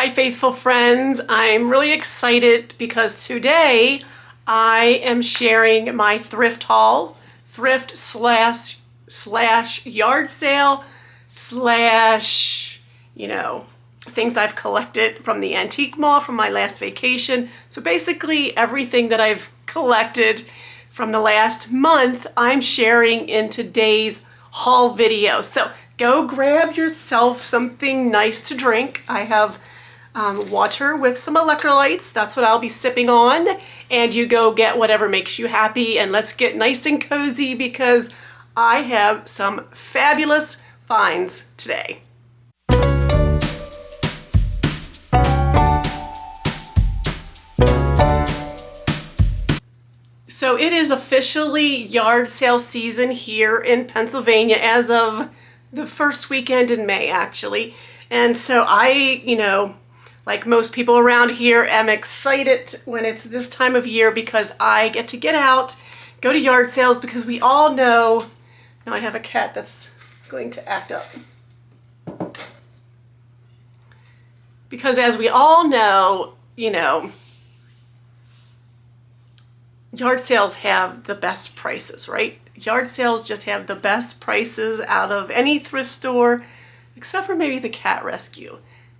Hi faithful friends, I'm really excited because today I am sharing my thrift haul, thrift slash yard sale slash, things I've collected from the antique mall from my last vacation. So basically everything that I've collected from the last month, I'm sharing in today's haul video. So go grab yourself something nice to drink. I have water with some electrolytes. That's what I'll be sipping on. And you go get whatever makes you happy, and let's get nice and cozy because I have some fabulous finds today. So it is officially yard sale season here in Pennsylvania as of the first weekend in May, actually. And so I, like most people around here, am excited when it's this time of year because I get to get out, go to yard sales, because we all know, now I have a cat that's going to act up. Because as we all know, yard sales have the best prices, right? Yard sales just have the best prices out of any thrift store, except for maybe the cat rescue.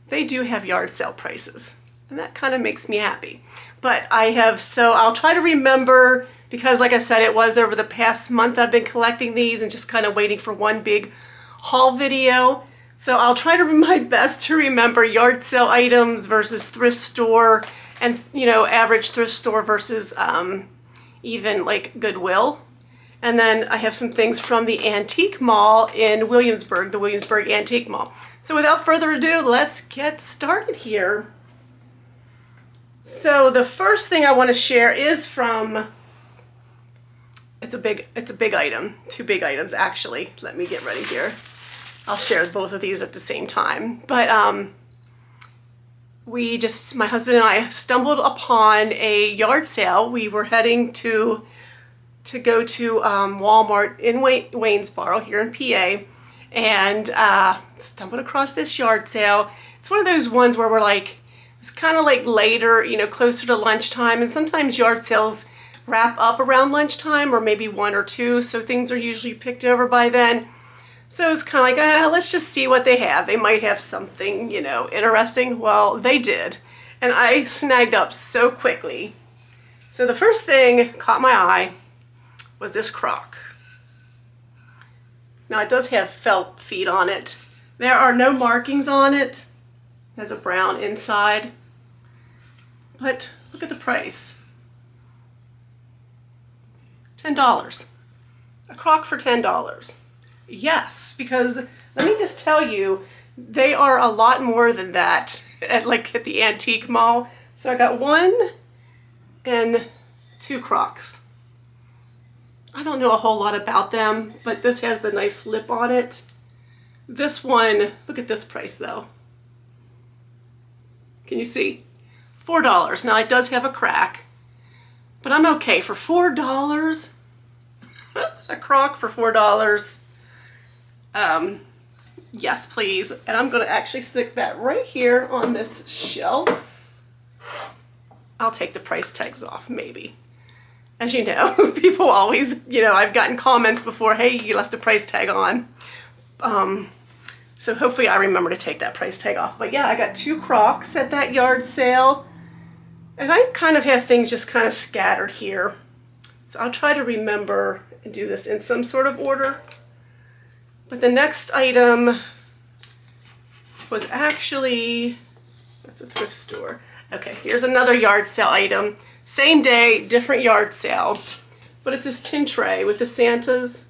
They do have yard sale prices, and that kind of makes me happy. But I'll try to remember, because like I said, it was over the past month I've been collecting these and just kind of waiting for one big haul video. So I'll try to my best to remember yard sale items versus thrift store, and average thrift store versus even like Goodwill. And then I have some things from the antique mall in Williamsburg, the Williamsburg Antique Mall. So without further ado, let's get started here. So the first thing I want to share is from, it's a big item, two big items actually. Let me get ready here. I'll share both of these at the same time. But my husband and I stumbled upon a yard sale. We were heading to go to Walmart in Waynesboro here in PA, and stumbled across this yard sale. It's one of those ones where we're like, it's kind of like later, closer to lunchtime, and sometimes yard sales wrap up around lunchtime or maybe 1 or 2, so things are usually picked over by then. So it's kind of like, let's just see what they have. They might have something, interesting. Well, they did, and I snagged up so quickly. So the first thing caught my eye was this crock. Now it does have felt feet on it. There are no markings on it. It has a brown inside. But look at the price. $10. A crock for $10. Yes, because let me just tell you, they are a lot more than that at the antique mall. So I got 1 and 2 crocks. I don't know a whole lot about them, but this has the nice lip on it. This one, look at this price though. Can you see? $4. Now it does have a crack, but I'm okay for $4. A crock for $4. Yes, please. And I'm going to actually stick that right here on this shelf. I'll take the price tags off, maybe. As you know, people always, I've gotten comments before, hey, you left the price tag on. So hopefully I remember to take that price tag off. But yeah, I got 2 crocks at that yard sale. And I kind of have things just kind of scattered here. So I'll try to remember and do this in some sort of order. But the next item was actually, that's a thrift store. Okay, here's another yard sale item. Same day, different yard sale. But it's this tin tray with the Santas.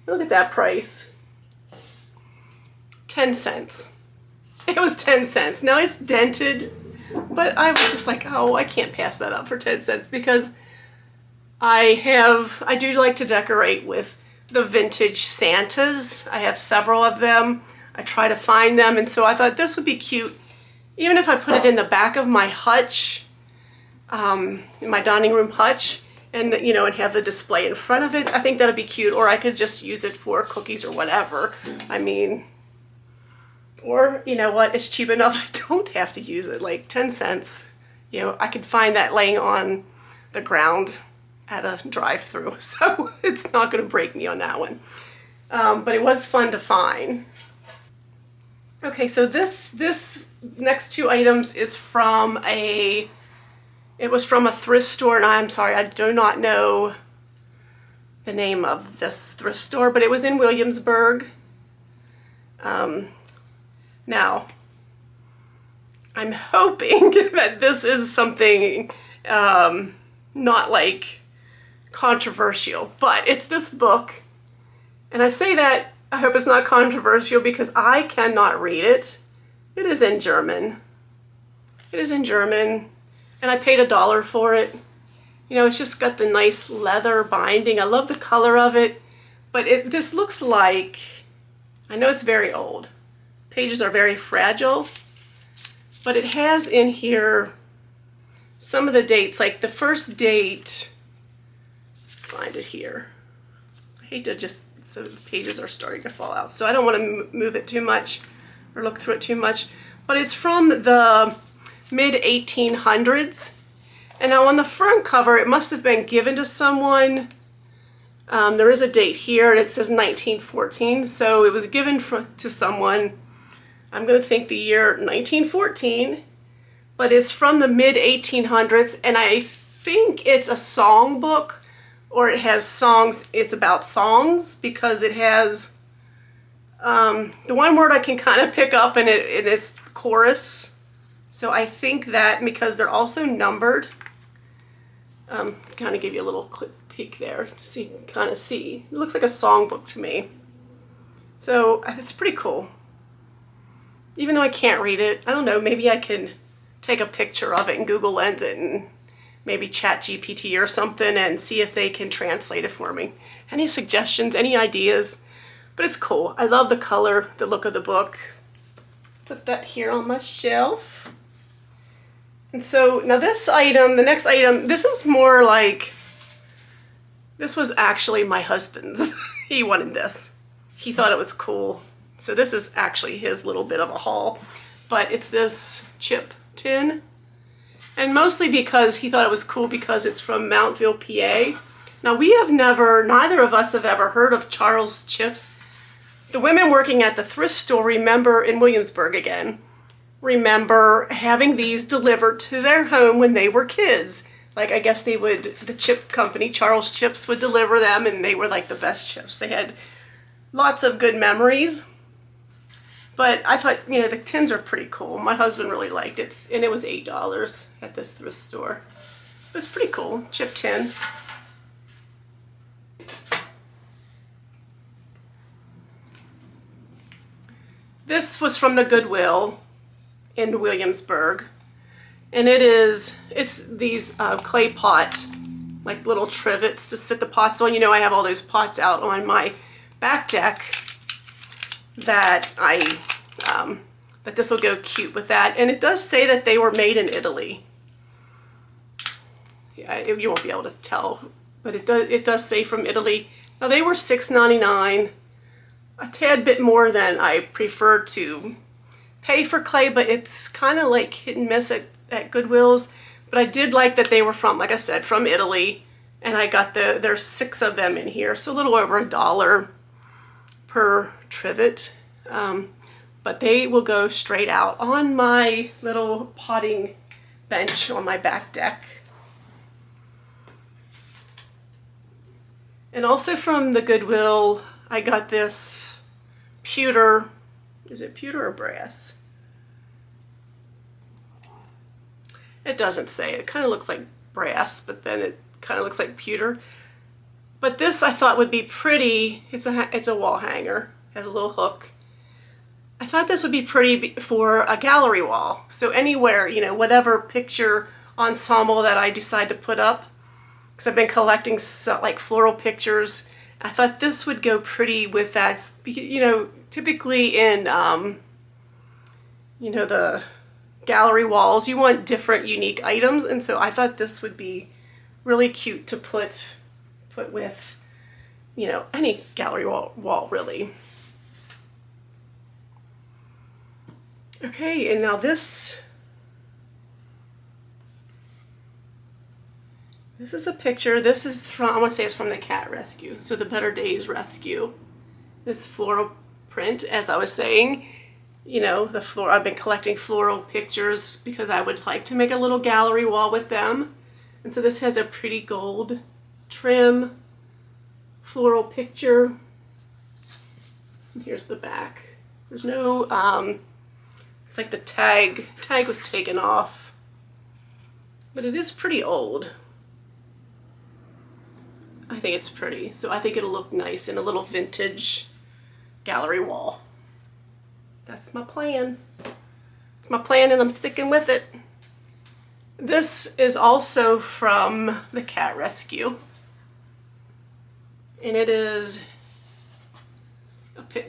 Look at that price. 10 cents. It was 10 cents. Now it's dented, but I was just like, oh, I can't pass that up for 10 cents because I do like to decorate with the vintage Santas. I have several of them. I try to find them, and so I thought this would be cute. Even if I put it in the back of my hutch, in my dining room hutch, and and have the display in front of it, I think that'd be cute. Or I could just use it for cookies or whatever. I mean, Or, you know what, it's cheap enough I don't have to use it, like 10 cents. You know, I could find that laying on the ground at a drive-through, so it's not going to break me on that one. But it was fun to find. Okay, so this next two items is from it was from a thrift store, and I'm sorry, I do not know the name of this thrift store, but it was in Williamsburg. Now, I'm hoping that this is something not like controversial, but it's this book, and I say that I hope it's not controversial because I cannot read it. It is in German. It is in German, and I paid $1 for it. You know, it's just got the nice leather binding. I love the color of it, but this looks like, I know it's very old. Pages are very fragile, but it has in here some of the dates, like the first date, find it here. I hate to just, so the pages are starting to fall out, so I don't want to move it too much or look through it too much, but it's from the mid-1800s. And now on the front cover, it must have been given to someone. There is a date here, and it says 1914, so it was given to someone. I'm going to think the year 1914, but it's from the mid-1800s, and I think it's a song book, or it has songs. It's about songs because it has the one word I can kind of pick up, and it's chorus. So I think that because they're also numbered, kind of give you a little peek there to kind of see. It looks like a songbook to me. So it's pretty cool. Even though I can't read it, I don't know, maybe I can take a picture of it and Google Lens it and maybe chat GPT or something and see if they can translate it for me. Any suggestions, any ideas? But it's cool. I love the color, the look of the book. Put that here on my shelf. And so now this item, the next item, this is more like, this was actually my husband's. He wanted this. He thought it was cool. So this is actually his little bit of a haul, but it's this chip tin. And mostly because he thought it was cool because it's from Mountville, PA. Now we have never, neither of us have ever heard of Charles chips. The women working at the thrift store remember, in Williamsburg again, remember having these delivered to their home when they were kids. Like, I guess they would, the chip company, Charles Chips, would deliver them, and they were like the best chips. They had lots of good memories. But I thought, you know, the tins are pretty cool. My husband really liked it, and it was $8 at this thrift store. But it's pretty cool, chip tin. This was from the Goodwill in Williamsburg, and it's these clay pot, like little trivets to sit the pots on. You know, I have all those pots out on my back deck that that this will go cute with that. And it does say that they were made in Italy. Yeah, you won't be able to tell, but it does say from Italy. Now they were $6.99, a tad bit more than I prefer to pay for clay, but it's kind of like hit and miss at Goodwill's. But I did like that they were from, like I said, from Italy, and I got there's 6 of them in here, so a little over $1 per trivet. But they will go straight out on my little potting bench on my back deck. And also from the Goodwill, I got this pewter, is it pewter or brass? It doesn't say. It kind of looks like brass, but then it kind of looks like pewter. But this I thought would be pretty. It's a wall hanger. It has a little hook. I thought this would be pretty for a gallery wall. So anywhere, you know, whatever picture ensemble that I decide to put up, because I've been collecting like floral pictures, I thought this would go pretty with that. You know, typically in, you know, the gallery walls, you want different unique items, and so I thought this would be really cute to put with, you know, any gallery wall really. Okay, and now this is a picture. This is from, I want to say it's from the cat rescue, so the Better Days rescue. This floral print, as I was saying, you know, the floor, I've been collecting floral pictures because I would like to make a little gallery wall with them. And so this has a pretty gold trim floral picture. And here's the back. There's no, it's like the tag was taken off, but it is pretty old. I think it's pretty, so I think it'll look nice in a little vintage gallery wall. That's my plan. It's my plan and I'm sticking with it. This is also from the cat rescue. And it is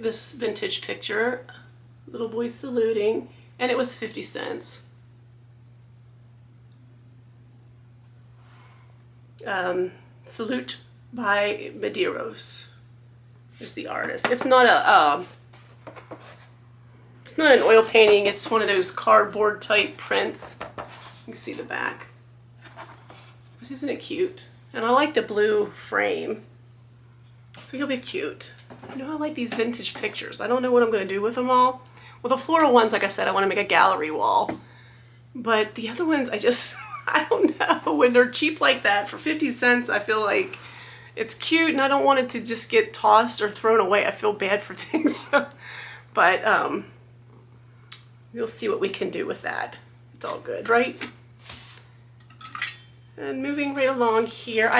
this vintage picture, little boy saluting, and it was 50 cents. Salute by Medeiros is the artist. It's not an oil painting, it's one of those cardboard type prints. You can see the back. But isn't it cute? And I like the blue frame. So he'll be cute. You know, I like these vintage pictures. I don't know what I'm going to do with them all. Well, the floral ones, like I said, I want to make a gallery wall. But the other ones, I don't know. When they're cheap like that, for 50 cents, I feel like it's cute and I don't want it to just get tossed or thrown away. I feel bad for things. But we'll see what we can do with that. It's all good, right? And moving right along here,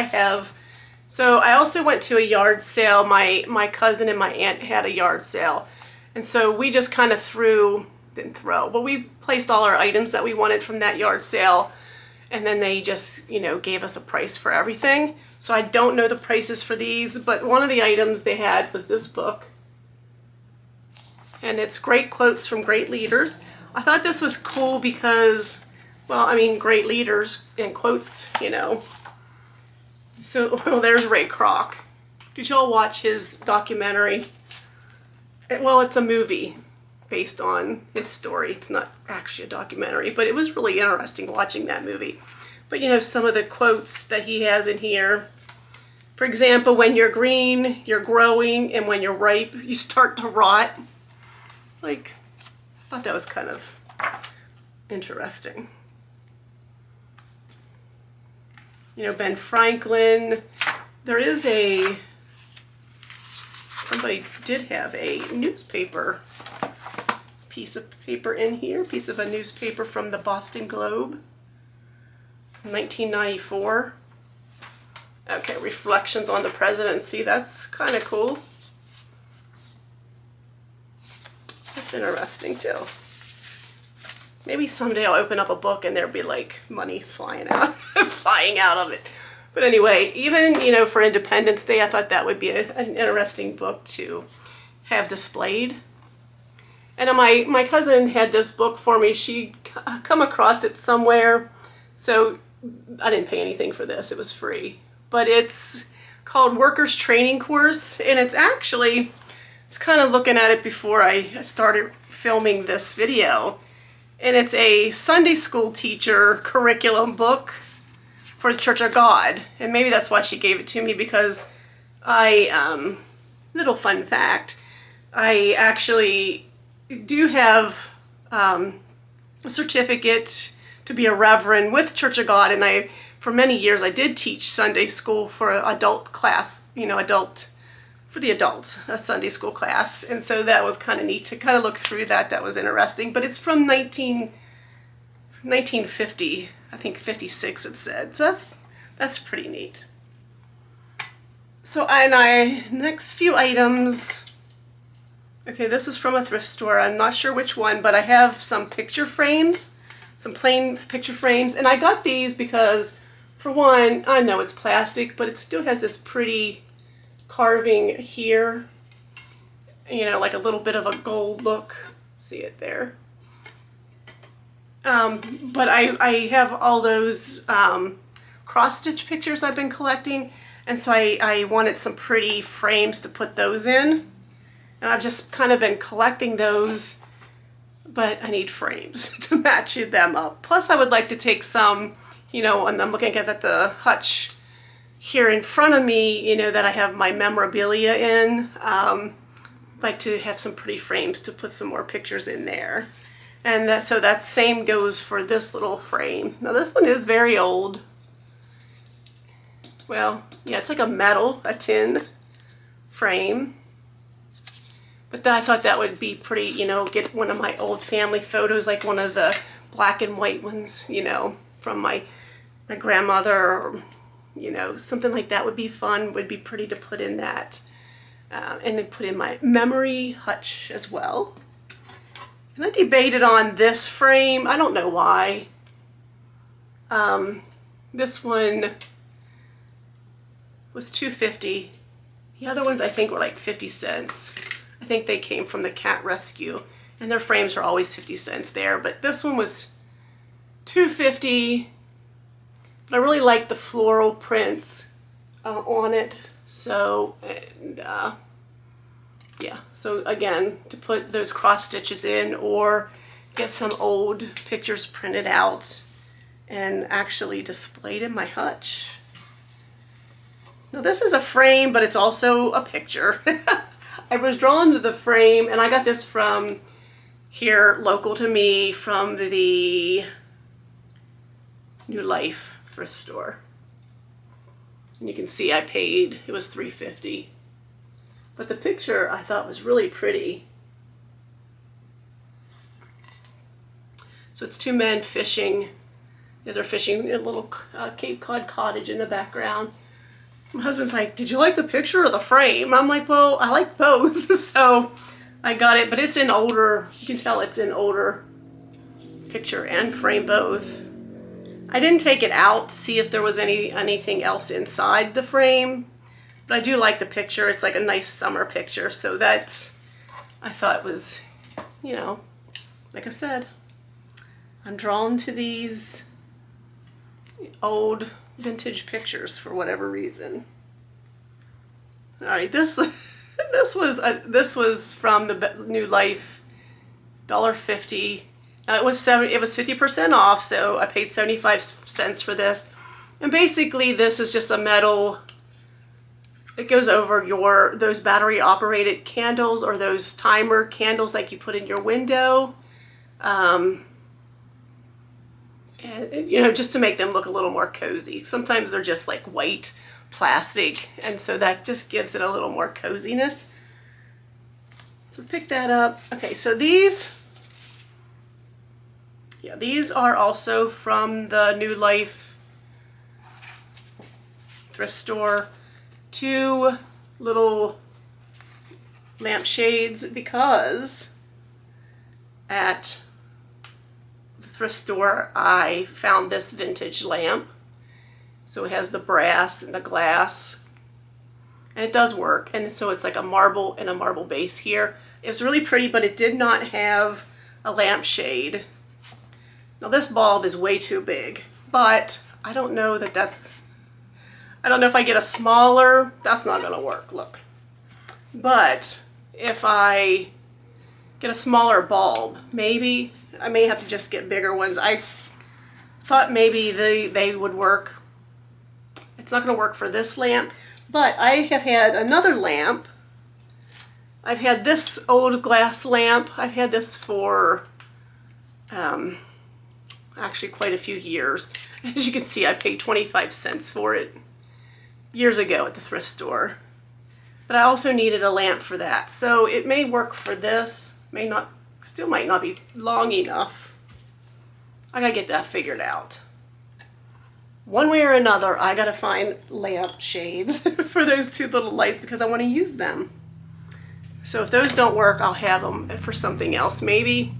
so I also went to a yard sale. My cousin and my aunt had a yard sale. And so we just kind of but we placed all our items that we wanted from that yard sale. And then they just, you know, gave us a price for everything. So I don't know the prices for these, but one of the items they had was this book. And it's great quotes from great leaders. I thought this was cool because, well, I mean, great leaders in quotes, you know. So, well, there's Ray Kroc. Did y'all watch his documentary? Well, it's a movie based on his story. It's not actually a documentary, but it was really interesting watching that movie. But, you know, some of the quotes that he has in here. For example, when you're green, you're growing, and when you're ripe, you start to rot. Like, I thought that was kind of interesting. You know, Ben Franklin. There is somebody did have a newspaper, piece of paper in here, piece of a newspaper from the Boston Globe, 1994. Okay, reflections on the presidency. That's kind of cool. That's interesting too. Maybe someday I'll open up a book and there'll be like money flying out, flying out of it. But anyway, even, you know, for Independence Day, I thought that would be an interesting book to have displayed. And my cousin had this book for me. She'd come across it somewhere. So I didn't pay anything for this. It was free. But it's called Workers Training Course. And it's actually, I was kind of looking at it before I started filming this video. And it's a Sunday school teacher curriculum book for the Church of God. And maybe that's why she gave it to me, because little fun fact, I actually do have a certificate to be a reverend with Church of God, and for many years I did teach Sunday school for an adult class, you know, for the adults, a Sunday school class. And so that was kind of neat to kind of look through that. That was interesting. But it's from 1950, I think 56 it said. So that's pretty neat. So next few items. Okay, this was from a thrift store. I'm not sure which one, but I have some picture frames, some plain picture frames. And I got these because, for one, I know it's plastic, but it still has this pretty carving here, you know, like a little bit of a gold look. See it there. But I have all those cross-stitch pictures I've been collecting, and so I wanted some pretty frames to put those in. And I've just kind of been collecting those, but I need frames to match them up. Plus I would like to take some, you know, and I'm looking at the hutch here in front of me, you know, that I have my memorabilia in. Like to have some pretty frames to put some more pictures in there. And so that same goes for this little frame. Now this one is very old. Well, yeah, it's like a tin frame. But I thought that would be pretty, you know, get one of my old family photos, like one of the black and white ones, you know, from my grandmother, or, you know, something like that would be fun, would be pretty to put in that. And then put in my memory hutch as well. And I debated on this frame. I don't know why. This one was $2.50. The other ones I think were like 50 cents. I think they came from the cat rescue, and their frames are always 50 cents there. But this one was $2.50. But I really like the floral prints on it. So, and yeah, so again, to put those cross stitches in or get some old pictures printed out and actually displayed in my hutch. Now this is a frame, but it's also a picture. I was drawn to the frame, and I got this from here, local to me, from the New Life thrift store. And you can see I paid, it was $3.50. But the picture I thought was really pretty. So it's two men fishing. They're fishing a little Cape Cod cottage in the background. My husband's like, did you like the picture or the frame? I'm like, well, I like both. So I got it, but it's in older, you can tell it's in older picture and frame both. I didn't take it out to see if there was anything else inside the frame, but I do like the picture. It's like a nice summer picture, so that's, I thought was, you know, like I said, I'm drawn to these old vintage pictures for whatever reason. All right, this was from the New Life, $1.50. Now it was 50% off, so I paid 75 cents for this. And basically this is just a metal, it goes over those battery operated candles or those timer candles like you put in your window. And, you know, just to make them look a little more cozy. Sometimes they're just like white plastic, and so that just gives it a little more coziness. So pick that up. Okay, so these are also from the New Life thrift store. Two little lampshades, because at the thrift store I found this vintage lamp. So it has the brass and the glass, and it does work. And so it's like a marble and a marble base here. It was really pretty, but it did not have a lampshade. Now this bulb is way too big, but I don't know that that's, I don't know if I get a smaller, that's not gonna work, look. But if I get a smaller bulb, maybe, I may have to just get bigger ones. I thought maybe they would work. It's not gonna work for this lamp, but I have had another lamp. I've had this old glass lamp. I've had this for actually quite a few years. As you can see, I paid 25 cents for it years ago at the thrift store. But I also needed a lamp for that. So it may work for this, may not, still might not be long enough. I gotta get that figured out. One way or another, I gotta find lamp shades for those two little lights because I wanna use them. So if those don't work, I'll have them for something else maybe,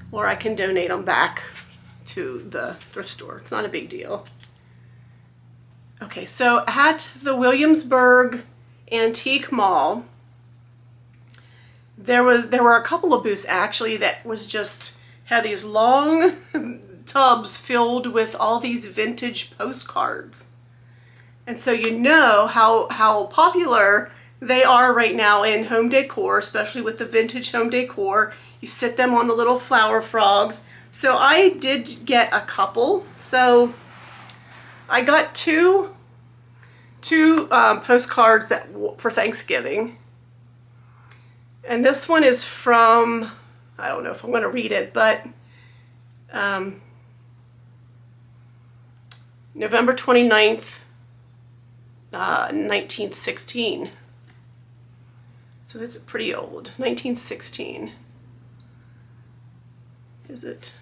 or I can donate them back to the thrift store. It's not a big deal. Okay, so at the Williamsburg Antique Mall, there were a couple of booths actually that was just had these long tubs filled with all these vintage postcards. And so you know how popular they are right now in home decor, especially with the vintage home decor. You sit them on the little flower frogs. So I did get a couple. So I got two postcards for Thanksgiving. And this one is from, I don't know if I'm going to read it, but November 29th, 1916. So it's pretty old, 1916. Is it?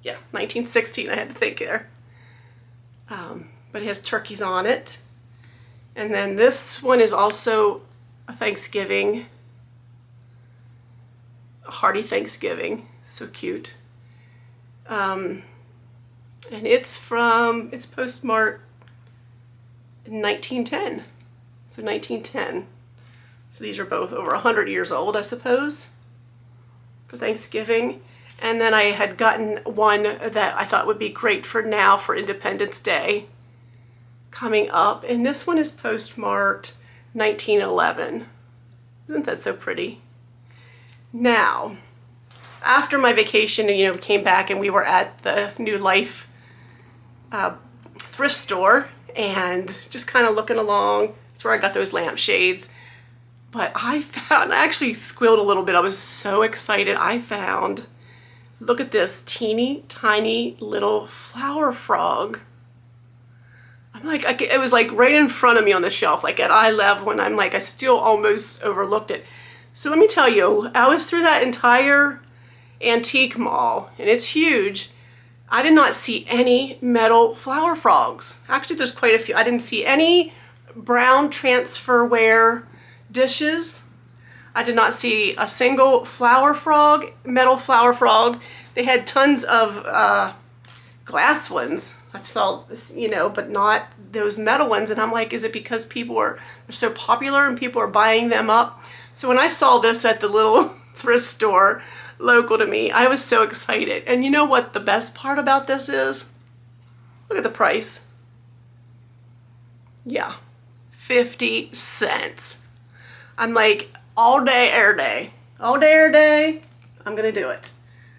Yeah, 1916, I had to think there. But it has turkeys on it. And then this one is also a Thanksgiving. A hearty Thanksgiving. So cute. And it's postmarked in 1910. So 1910. So these are both over 100 years old, I suppose, for Thanksgiving. And then I had gotten one that I thought would be great for now for Independence Day coming up. And this one is postmarked 1911. Isn't that so pretty? Now, after my vacation, came back and we were at the New Life thrift store and just kind of looking along. That's where I got those lampshades. But I actually squealed a little bit. I was so excited. I found, look at this teeny tiny little flower frog. I'm like, it was like right in front of me on the shelf, like at eye level, and I'm like, I still almost overlooked it. So let me tell you, I was through that entire antique mall, and it's huge. I did not see any metal flower frogs. Actually, there's quite a few. I didn't see any brown transferware dishes. I did not see a single metal flower frog. They had tons of glass ones. I saw this, but not those metal ones. And I'm like, is it because they're so popular and people are buying them up? So when I saw this at the little thrift store local to me, I was so excited. And you know what the best part about this is? Look at the price. Yeah, 50 cents. I'm like, all day, every day. All day, every day, I'm gonna do it.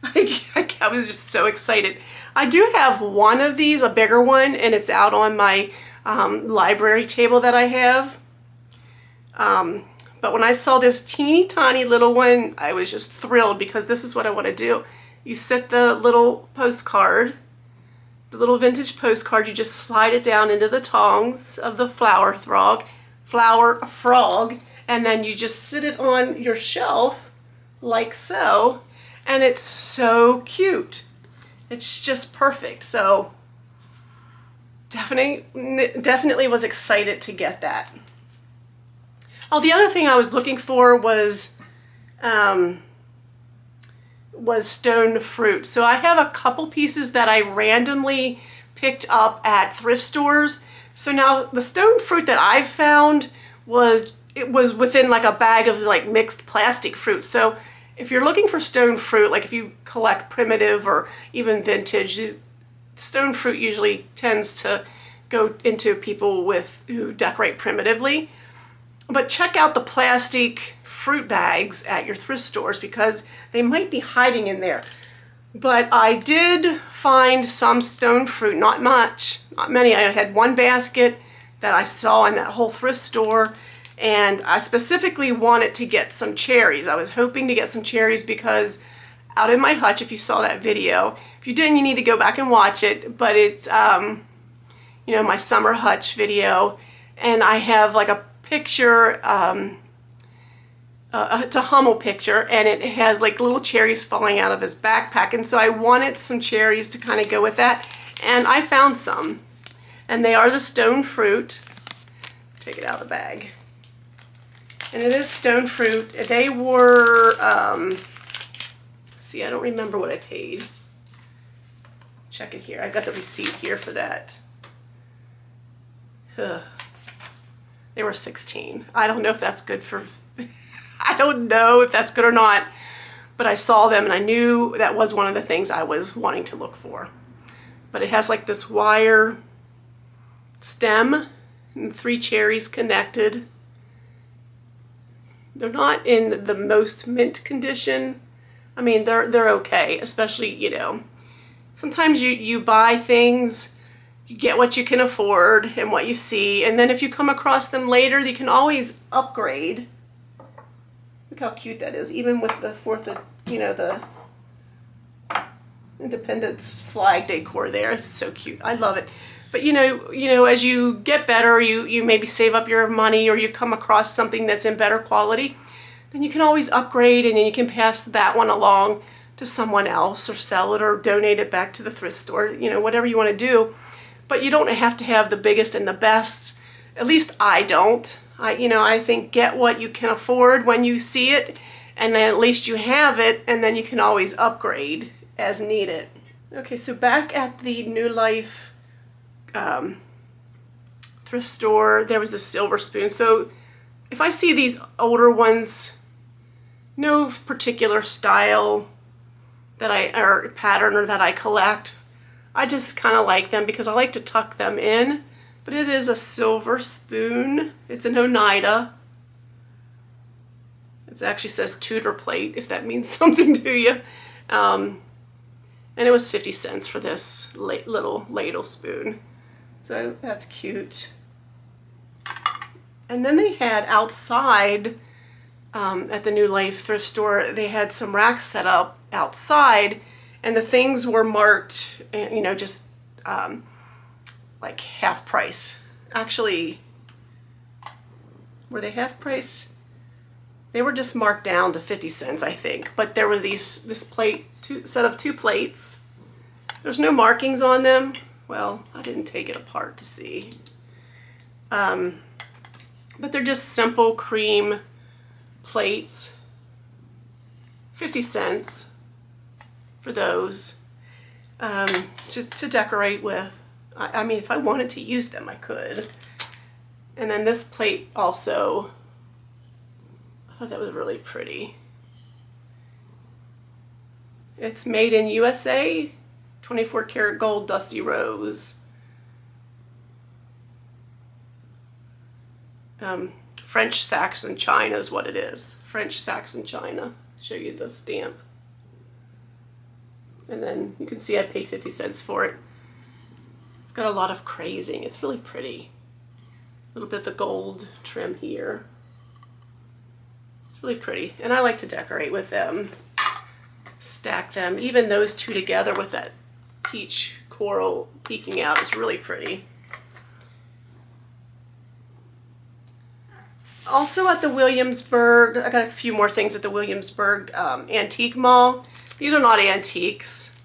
I was just so excited. I do have one of these, a bigger one, and it's out on my library table that I have. But when I saw this teeny tiny little one, I was just thrilled because this is what I want to do. You set the little postcard, the little vintage postcard, you just slide it down into the tongs of the flower frog, and then you just sit it on your shelf like so, and it's so cute. It's just perfect. So definitely was excited to get that. Oh, the other thing I was looking for was stone fruit. So I have a couple pieces that I randomly picked up at thrift stores. So now the stone fruit that I found was within like a bag of like mixed plastic fruit. So if you're looking for stone fruit, like if you collect primitive or even vintage, stone fruit usually tends to go into people who decorate primitively. But check out the plastic fruit bags at your thrift stores because they might be hiding in there. But I did find some stone fruit, not much, not many. I had one basket that I saw in that whole thrift store, and I specifically wanted to get some cherries. I was hoping to get some cherries because out in my hutch, if you saw that video, if you didn't, you need to go back and watch it, but it's, my summer hutch video, and I have like a picture, it's a Hummel picture, and it has like little cherries falling out of his backpack, and so I wanted some cherries to kind of go with that, and I found some, and they are the stone fruit. Take it out of the bag. And it is stone fruit. They were, see, I don't remember what I paid. Check it here. I got the receipt here for that. They were 16. I don't know if that's good for, I don't know if that's good or not, but I saw them and I knew that was one of the things I was wanting to look for. But it has like this wire stem and 3 cherries connected. They're not in the most mint condition, I mean, they're okay, especially, you know, sometimes you buy things, you get what you can afford and what you see, and then if you come across them later, you can always upgrade. Look how cute that is, even with the the Independence flag decor there. It's so cute. I love it. But you know, as you get better, you maybe save up your money, or you come across something that's in better quality, then you can always upgrade, and then you can pass that one along to someone else, or sell it, or donate it back to the thrift store, you know, whatever you want to do. But you don't have to have the biggest and the best. At least I don't. I think get what you can afford when you see it, and then at least you have it, and then you can always upgrade as needed. Okay, so back at the New Life thrift store, there was a silver spoon. So if I see these older ones, no particular style or pattern or that I collect, I just kind of like them because I like to tuck them in. But it is a silver spoon. It's an Oneida. It actually says Tudor plate, if that means something to you. And it was 50 cents for this little ladle spoon. So that's cute. And then they had outside, at the New Life thrift store, they had some racks set up outside, and the things were marked, you know, just like half price. Actually, were they half price? They were just marked down to 50 cents, I think. But there were this set of two plates. There's no markings on them. Well, I didn't take it apart to see. But they're just simple cream plates. 50 cents for those to decorate with. I mean, if I wanted to use them, I could. And then this plate also, I thought that was really pretty. It's made in USA, 24 karat gold dusty rose. French Saxon China is what it is. French Saxon China. Show you the stamp. And then you can see I paid 50 cents for it. It's got a lot of crazing. It's really pretty. A little bit of the gold trim here. It's really pretty. And I like to decorate with them. Stack them. Even those two together with that peach coral peeking out is really pretty. Also at the Williamsburg, I got a few more things at the Williamsburg Antique Mall. These are not antiques.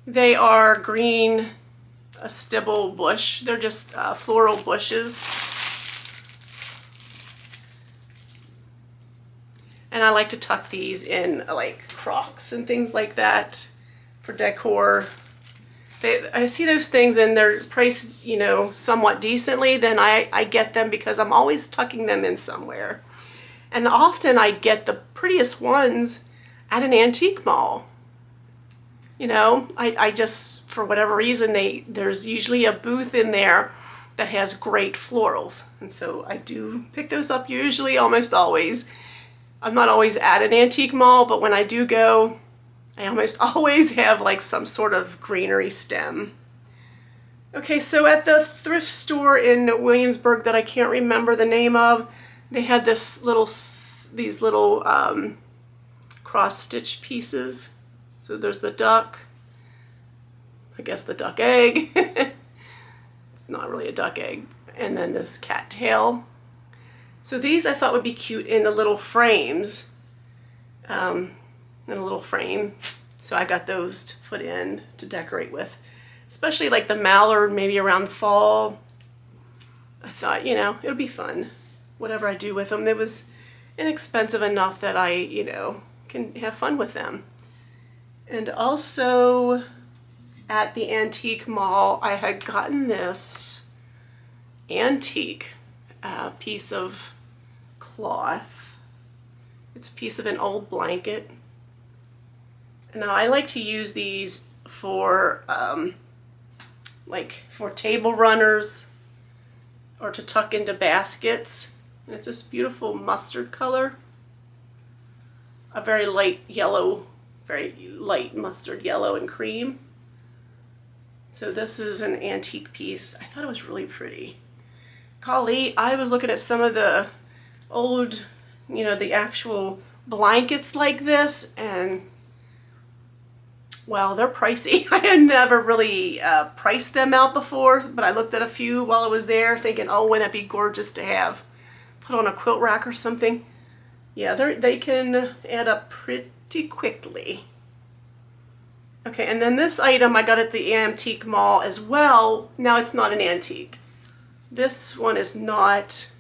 They are green stibble bush. They're just floral bushes. And I like to tuck these in like crocks and things like that for decor. I see those things and they're priced, you know, somewhat decently, then I get them because I'm always tucking them in somewhere. And often I get the prettiest ones at an antique mall. You know, I just, for whatever reason, there's usually a booth in there that has great florals. And so I do pick those up usually, almost always. I'm not always at an antique mall, but when I do go, I almost always have like some sort of greenery stem. Okay, so at the thrift store in Williamsburg that I can't remember the name of, they had these little cross stitch pieces. So there's the duck, I guess the duck egg. It's not really a duck egg. And then this cat tail. So these I thought would be cute in the little frames. In a little frame. So I got those to put in to decorate with. Especially like the mallard, maybe around fall. I thought, you know, it'll be fun. Whatever I do with them. It was inexpensive enough that I, you know, can have fun with them. And also at the antique mall, I had gotten this antique piece of cloth. It's a piece of an old blanket. And now I like to use these for like for table runners or to tuck into baskets. And it's this beautiful mustard color. a very light yellow, very light mustard yellow and cream. So this is an antique piece. I thought it was really pretty. Golly, I was looking at some of the old, you know, the actual blankets like this, and well, they're pricey. I had never really priced them out before, but I looked at a few while I was there thinking, oh, wouldn't that be gorgeous to have put on a quilt rack or something. Yeah, they can add up pretty quickly. Okay, and then this item I got at the antique mall as well. Now it's not an antique. This one is not,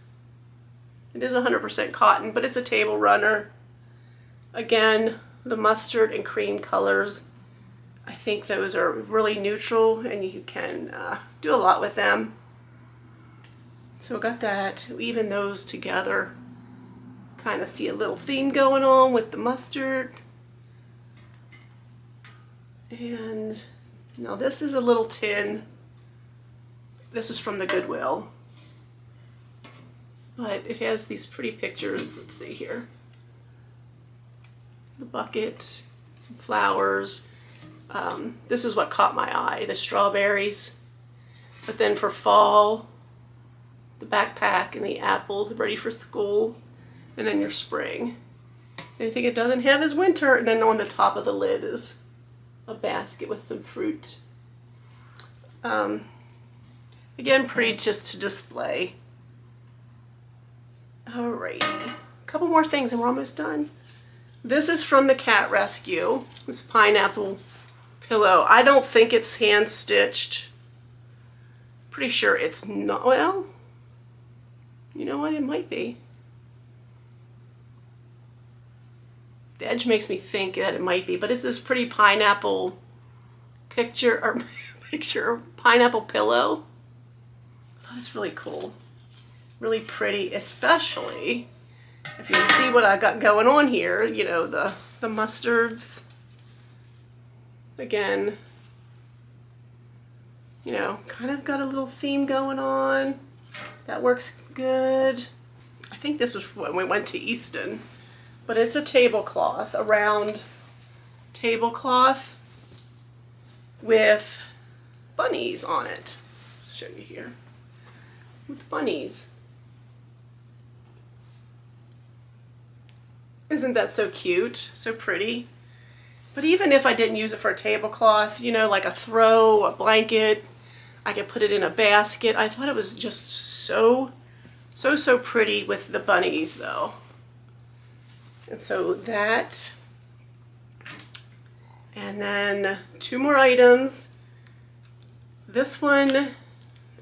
it is 100% cotton, but it's a table runner. Again, the mustard and cream colors. I think those are really neutral and you can do a lot with them. So I got that, even those together. Kind of see a little theme going on with the mustard. And now this is a little tin. This is from the Goodwill. But it has these pretty pictures. Let's see here. The bucket, some flowers. This is what caught my eye, the strawberries. But then for fall, the backpack and the apples ready for school. And then your spring. The only thing it doesn't have is winter. And then on the top of the lid is a basket with some fruit. Again, pretty just to display. Alrighty, a couple more things and we're almost done. This is from the cat rescue. This pineapple pillow. I don't think it's hand stitched. Pretty sure it's not. Well, you know what? It might be. The edge makes me think that it might be, but it's this pretty pineapple picture or pineapple pillow. I thought it's really cool, really pretty, especially if you see what I got going on here. You know, the mustards. Again, you know, kind of got a little theme going on. That works good. I think this was when we went to Easton. But it's a tablecloth, a round tablecloth with bunnies on it. Let's show you here. With bunnies. Isn't that so cute? So pretty. But even if I didn't use it for a tablecloth, you know, like a throw, a blanket, I could put it in a basket. I thought it was just so pretty with the bunnies though. And so that, and then two more items. This one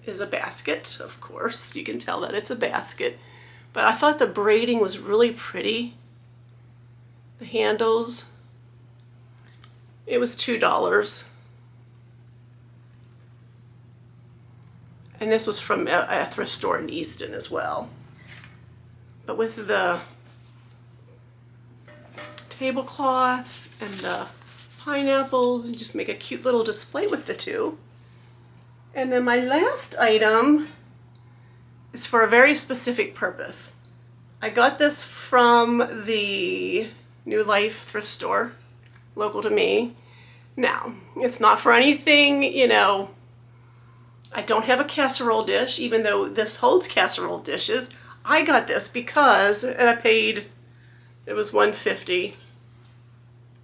is a basket, of course. You can tell that it's a basket. But I thought the braiding was really pretty. The handles. It was $2. And this was from a thrift store in Easton as well. But with the tablecloth and the pineapples, and just make a cute little display with the two. And then my last item is for a very specific purpose. I got this from the New Life thrift store, local to me. Now, it's not for anything, you know, I don't have a casserole dish, even though this holds casserole dishes. I got this because, and I paid, it was $150.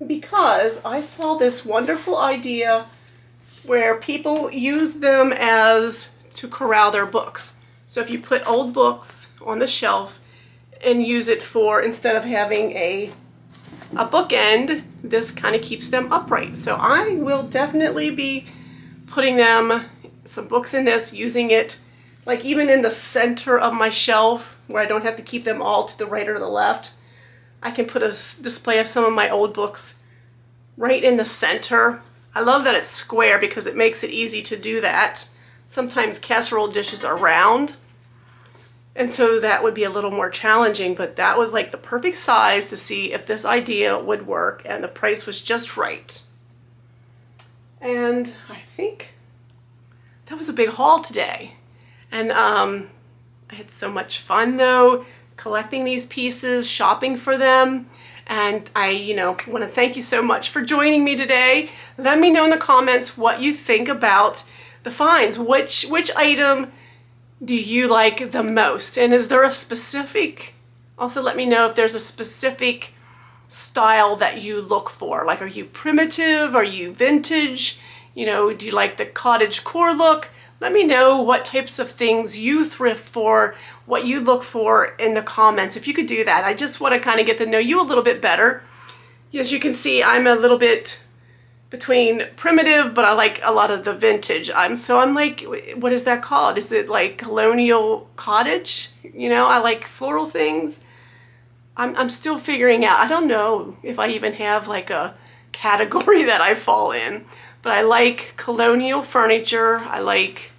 Because I saw this wonderful idea where people use them as to corral their books. So if you put old books on the shelf and use it for, instead of having a bookend, this kind of keeps them upright. So I will definitely be putting some books in this, using it like even in the center of my shelf where I don't have to keep them all to the right or the left. I can put a display of some of my old books right in the center. I love that it's square because it makes it easy to do that. Sometimes casserole dishes are round, and so that would be a little more challenging, but that was like the perfect size to see if this idea would work, and the price was just right. And I think that was a big haul today. And I had so much fun though. collecting these pieces, shopping for them. And I, want to thank you so much for joining me today. Let me know in the comments what you think about the finds. Which item do you like the most? And is there a specific, also let me know if there's a specific style that you look for. Like, are you primitive? Are you vintage? Do you like the cottage core look? Let me know what types of things you thrift for, what you look for in the comments. If you could do that, I just want to kind of get to know you a little bit better. As you can see, I'm a little bit between primitive, but I like a lot of the vintage. I'm like, what is that called? Is it like colonial cottage? I like floral things. I'm still figuring out. I don't know if I even have like a category that I fall in, but I like colonial furniture. I like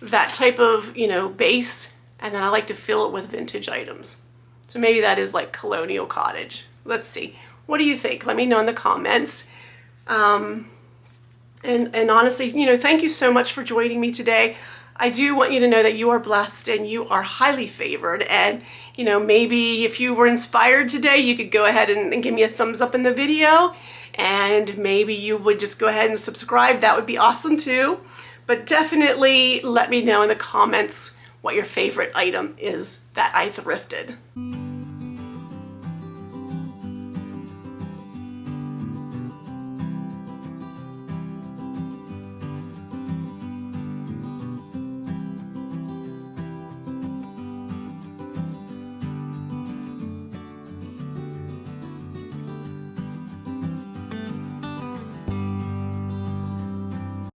that type of, base, and then I like to fill it with vintage items. So maybe that is like colonial cottage. Let's see. What do you think? Let me know in the comments. And honestly, thank you so much for joining me today. I do want you to know that you are blessed and you are highly favored. And, maybe if you were inspired today, you could go ahead and give me a thumbs up in the video. And maybe you would just go ahead and subscribe. That would be awesome too. But definitely let me know in the comments what your favorite item is that I thrifted.